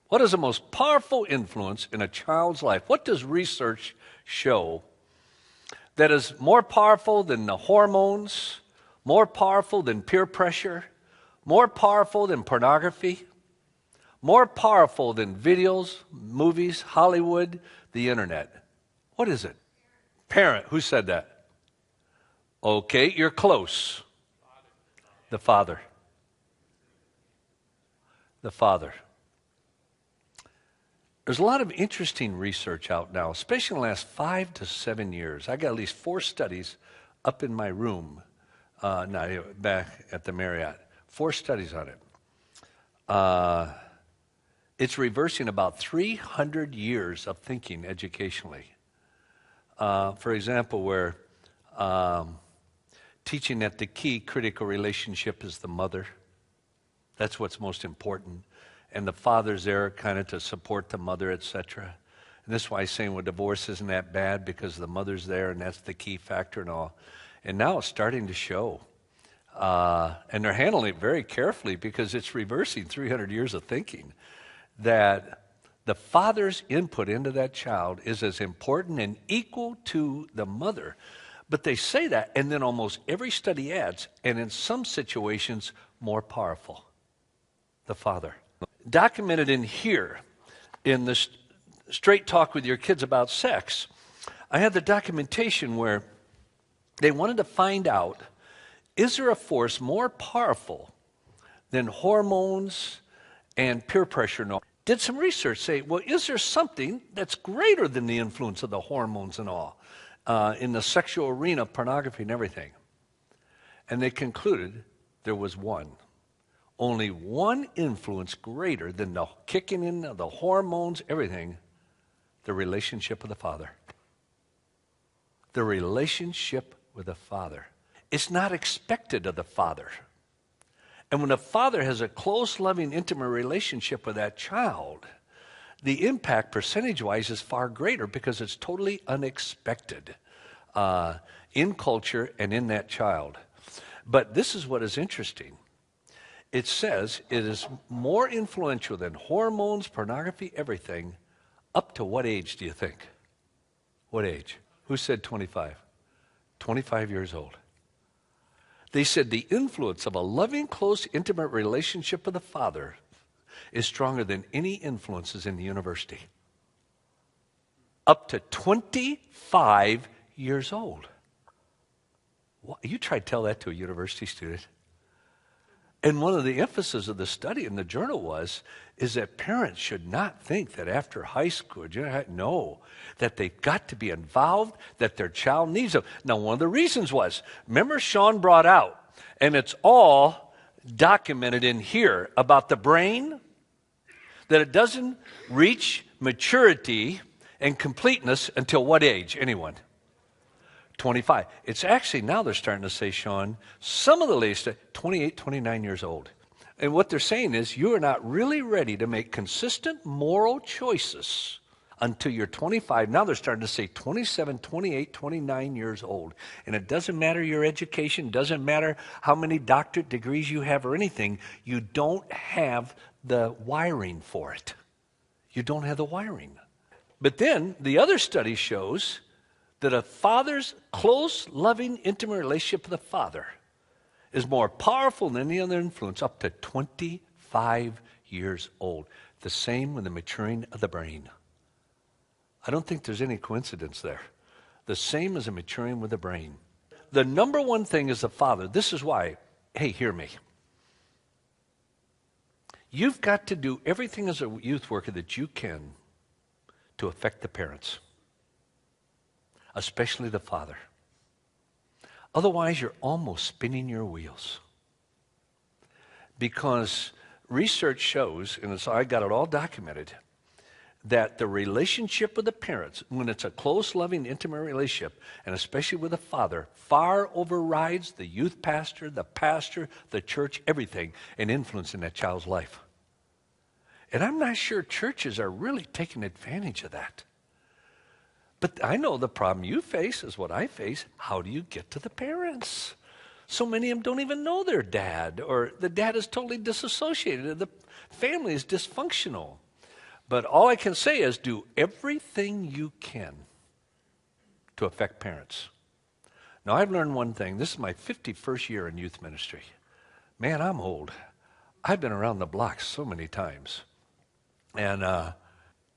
What is the most powerful influence in a child's life? What does research show that is more powerful than the hormones, more powerful than peer pressure, more powerful than pornography, more powerful than videos, movies, Hollywood, the internet? What is it? Parent. Who said that? Okay, you're close. The father. The father. There's a lot of interesting research out now, especially in the last 5 to 7 years. I got at least 4 studies up in my room, back at the Marriott. 4 studies on it. It's reversing about 300 years of thinking educationally. For example, where teaching that the key critical relationship is the mother. That's what's most important. And the father's there kind of to support the mother, etc. And that's why I'm saying, well, divorce isn't that bad because the mother's there and that's the key factor and all. And now it's starting to show. And they're handling it very carefully because it's reversing 300 years of thinking that the father's input into that child is as important and equal to the mother. But they say that, and then almost every study adds, and in some situations, more powerful. The father. Documented in here, in this Straight Talk with Your Kids About Sex, I had the documentation where they wanted to find out, is there a force more powerful than hormones and peer pressure? No. Did some research say, well, is there something that's greater than the influence of the hormones and all in the sexual arena, pornography and everything? And they concluded there was one. Only one influence greater than the kicking in of the hormones, everything, the relationship with the father. The relationship with the father. It's not expected of the father. And when a father has a close, loving, intimate relationship with that child, the impact percentage-wise is far greater because it's totally unexpected in culture and in that child. But this is what is interesting. It says it is more influential than hormones, pornography, everything. Up to what age do you think? What age? Who said 25? 25 years old. They said the influence of a loving, close, intimate relationship with the father is stronger than any influences in the university. Up to 25 years old. You try to tell that to a university student. And one of the emphasis of the study in the journal is that parents should not think that after high school, no, that they've got to be involved, that their child needs them. Now, one of the reasons was, remember Sean brought out, and it's all documented in here about the brain, that it doesn't reach maturity and completeness until what age? Anyone? 25. It's actually, now they're starting to say, Sean, some of the latest, 28, 29 years old. And what they're saying is you are not really ready to make consistent moral choices until you're 25. Now they're starting to say 27, 28, 29 years old. And it doesn't matter your education, doesn't matter how many doctorate degrees you have or anything, you don't have the wiring for it. You don't have the wiring. But then the other study shows that a father's close, loving, intimate relationship with the father is more powerful than any other influence up to 25 years old. The same with the maturing of the brain. I don't think there's any coincidence there. The same as the maturing with the brain. The number one thing is the father. This is why, hey, hear me. You've got to do everything as a youth worker that you can to affect the parents. Especially the father. Otherwise, you're almost spinning your wheels. Because research shows, and so I got it all documented, that the relationship with the parents, when it's a close, loving, intimate relationship, and especially with the father, far overrides the youth pastor, the church, everything, and influence in that child's life. And I'm not sure churches are really taking advantage of that. But I know the problem you face is what I face. How do you get to the parents? So many of them don't even know their dad, or the dad is totally disassociated, the family is dysfunctional. But all I can say is do everything you can to affect parents. Now, I've learned one thing. This is my 51st year in youth ministry. Man, I'm old. I've been around the block so many times. And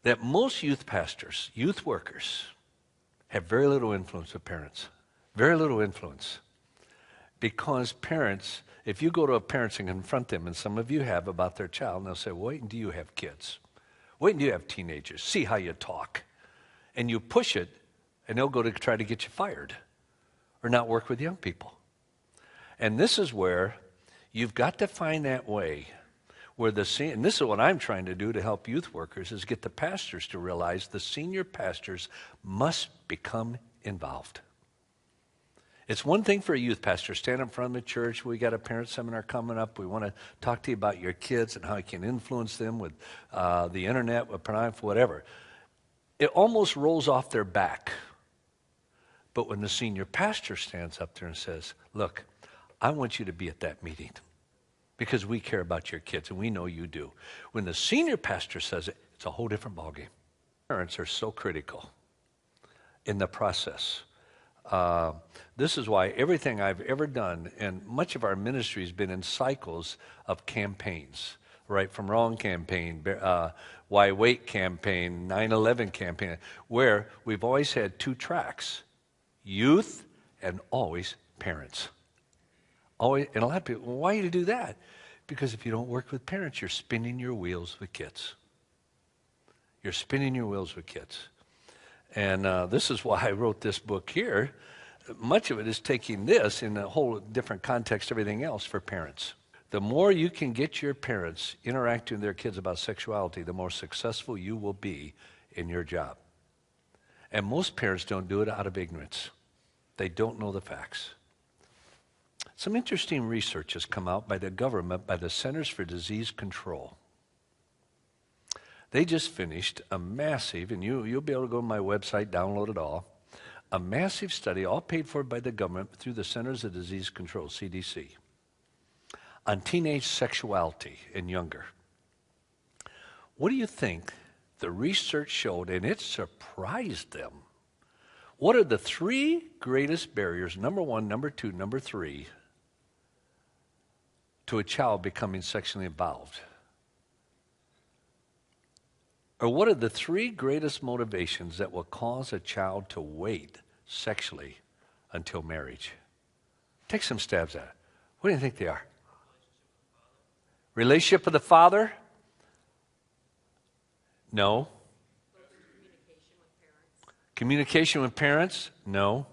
that most youth pastors, youth workers, have very little influence with parents. Very little influence. Because parents, if you go to a parents and confront them, and some of you have about their child, and they'll say, wait until you have kids. Wait until you have teenagers. See how you talk. And you push it, and they'll go to try to get you fired or not work with young people. And this is where you've got to find that way where and this is what I'm trying to do to help youth workers, is get the pastors to realize the senior pastors must become involved. It's one thing for a youth pastor, stand up front of the church. We got a parent seminar coming up. We want to talk to you about your kids and how you can influence them with the internet, with pornography, whatever. It almost rolls off their back. But when the senior pastor stands up there and says, look, I want you to be at that meeting because we care about your kids and we know you do. When the senior pastor says it, it's a whole different ballgame. Parents are so critical in the process. This is why everything I've ever done, and much of our ministry has been in cycles of campaigns, right from Wrong campaign, Why Wait campaign, 9/11 campaign, where we've always had two tracks, youth and always parents. Always, and a lot of people, well, why do you do that? Because if you don't work with parents, you're spinning your wheels with kids. You're spinning your wheels with kids. And this is why I wrote this book here. Much of it is taking this in a whole different context, everything else for parents. The more you can get your parents interacting with their kids about sexuality, the more successful you will be in your job. And most parents don't do it out of ignorance. They don't know the facts. Some interesting research has come out by the government, by the Centers for Disease Control. They just finished a massive, and you'll be able to go to my website, download it all, a massive study, all paid for by the government through the Centers of Disease Control, CDC, on teenage sexuality and younger. What do you think the research showed, and it surprised them? What are the three greatest barriers, number one, number two, number three, to a child becoming sexually involved? Or what are the three greatest motivations that will cause a child to wait sexually until marriage? Take some stabs at it. What do you think they are? Relationship with the father? No. Communication with parents? No.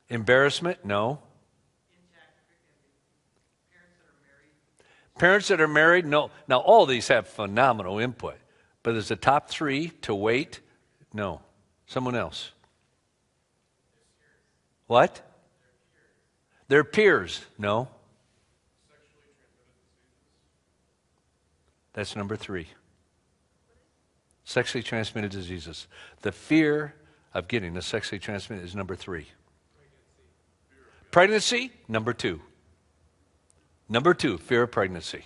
Embarrassment? No. Parents that are married? No. Now, all these have phenomenal input. But is the top three to wait? No. Someone else. What? Their peers? No. That's number three. Sexually transmitted diseases. The fear of getting a sexually transmitted is number three. Pregnancy? Number two. Number two, fear of pregnancy.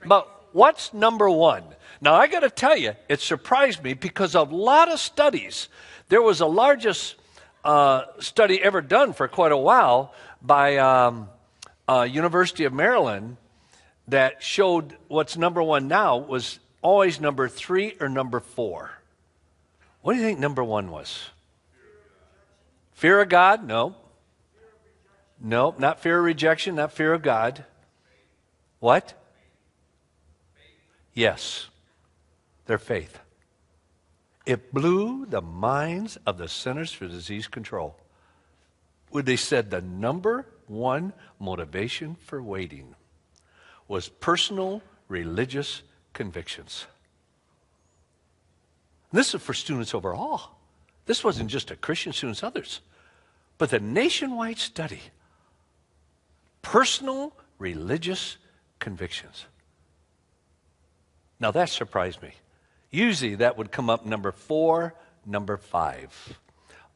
But what's number one? Now, I got to tell you, it surprised me because of a lot of studies. There was the largest study ever done for quite a while by University of Maryland that showed what's number one now was always number three or number four. What do you think number one was? Fear of God? No. No, not fear of rejection, not fear of God. What? Yes, their faith. It blew the minds of the Centers for Disease Control when they said the number one motivation for waiting was personal religious convictions. This is for students overall. This wasn't just a Christian students, others. But the nationwide study, personal religious convictions. Now that surprised me. Usually that would come up number four, number five.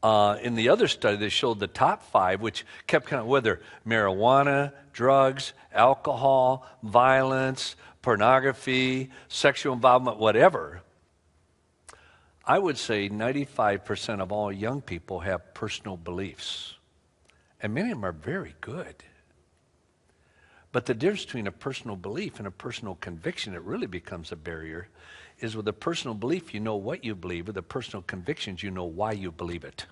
In the other study, they showed the top 5, which kept kind of whether marijuana, drugs, alcohol, violence, pornography, sexual involvement, whatever. I would say 95% of all young people have personal beliefs. And many of them are very good. But the difference between a personal belief and a personal conviction, it really becomes a barrier, is with a personal belief, you know what you believe. With a personal convictions, you know why you believe it.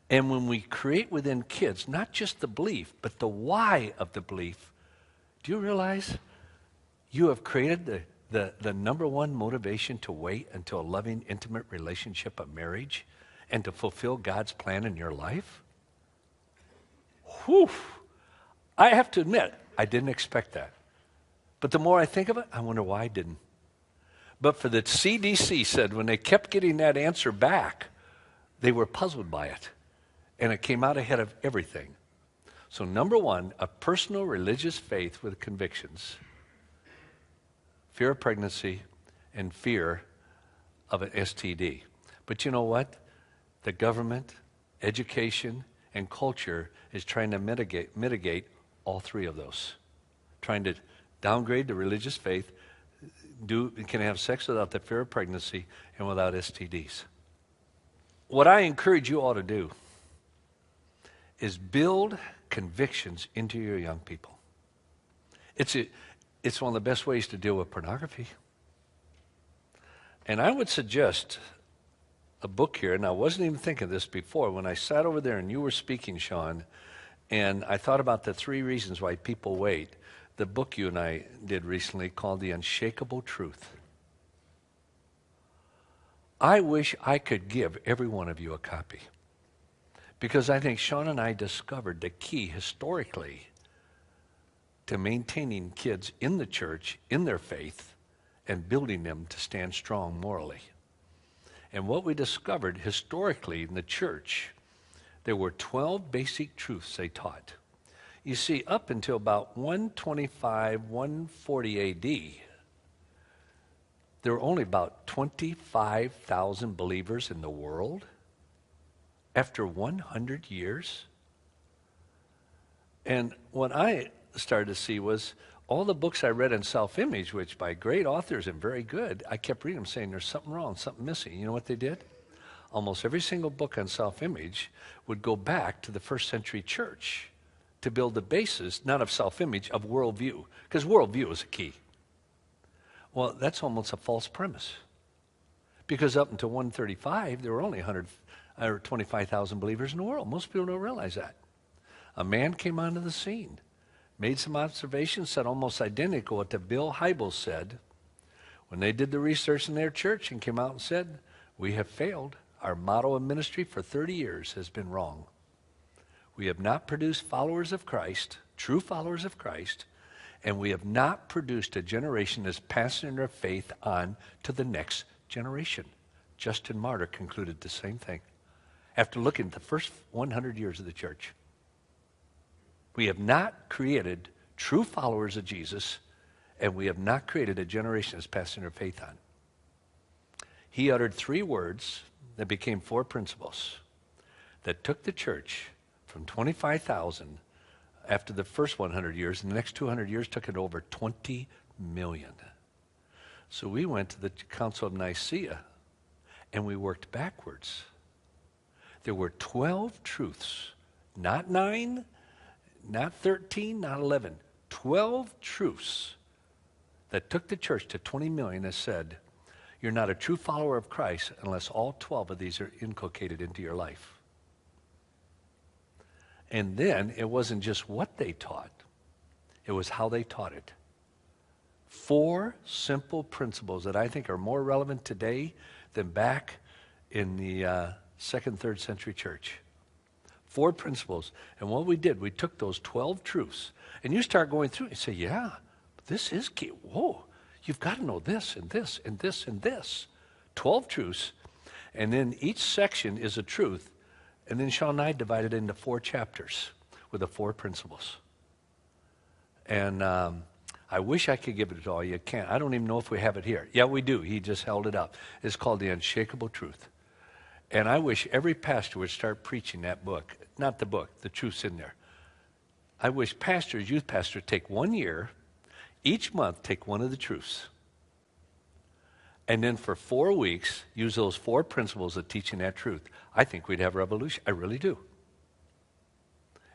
And when we create within kids, not just the belief, but the why of the belief, do you realize you have created the number one motivation to wait until a loving, intimate relationship of marriage and to fulfill God's plan in your life? Whew. I have to admit, I didn't expect that. But the more I think of it, I wonder why I didn't. But for the CDC said when they kept getting that answer back, they were puzzled by it. And it came out ahead of everything. So number one, a personal religious faith with convictions, fear of pregnancy, and fear of an STD. But you know what? The government, education, and culture is trying to mitigate all 3 of those. Trying to downgrade the religious faith, can have sex without the fear of pregnancy and without STDs. What I encourage you all to do is build convictions into your young people. It's one of the best ways to deal with pornography. And I would suggest a book here, and I wasn't even thinking of this before. When I sat over there and you were speaking, Sean, and I thought about the 3 reasons why people wait, the book you and I did recently called The Unshakable Truth. I wish I could give every one of you a copy. Because I think Sean and I discovered the key historically to maintaining kids in the church, in their faith, and building them to stand strong morally. And what we discovered historically in the church, there were 12 basic truths they taught. You see, up until about 125, 140 AD, there were only about 25,000 believers in the world. After 100 years? And what I started to see was all the books I read in self-image, which by great authors and very good, I kept reading them saying there's something wrong, something missing. You know what they did? Almost every single book on self-image would go back to the first century church to build the basis, not of self-image, of worldview. Because worldview is a key. Well, that's almost a false premise. Because up until 135, there were only 25,000 believers in the world. Most people don't realize that. A man came onto the scene, made some observations, said almost identical what Bill Hybels said when they did the research in their church and came out and said, we have failed. Our motto of ministry for 30 years has been wrong. We have not produced followers of Christ, true followers of Christ, and we have not produced a generation that's passing their faith on to the next generation. Justin Martyr concluded the same thing after looking at the first 100 years of the church. We have not created true followers of Jesus, and we have not created a generation that's passing their faith on. He uttered 3 words that became 4 principles that took the church from 25,000 after the first 100 years, and the next 200 years took it over 20 million. So we went to the Council of Nicaea, and we worked backwards. There were 12 truths, not 9, not 13, not 11, 12 truths that took the church to 20 million that said, you're not a true follower of Christ unless all 12 of these are inculcated into your life. And then it wasn't just what they taught, it was how they taught it. 4 simple principles that I think are more relevant today than back in the 2nd, 3rd century church. 4 principles. And what we did, we took those 12 truths, and you start going through it, you say, yeah, this is key. Whoa, you've got to know this and this and this and this. 12 truths, and then each section is a truth, and then Sean and I divided it into 4 chapters with the 4 principles. And I wish I could give it to all you. Can't. I don't even know if we have it here. Yeah, we do. He just held it up. It's called The Unshakable Truth. And I wish every pastor would start preaching that book. Not the book, the truth's in there. I wish pastors, youth pastors, take 1 year, each month take one of the truths. And then for 4 weeks, use those 4 principles of teaching that truth. I think we'd have a revolution. I really do.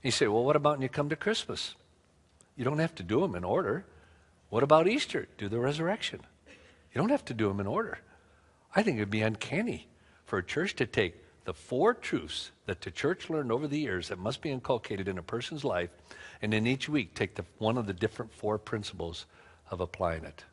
You say, well, what about when you come to Christmas? You don't have to do them in order. What about Easter? Do the resurrection. You don't have to do them in order. I think it would be uncanny for a church to take the 4 truths that the church learned over the years that must be inculcated in a person's life, and then each week take one of the different 4 principles of applying it.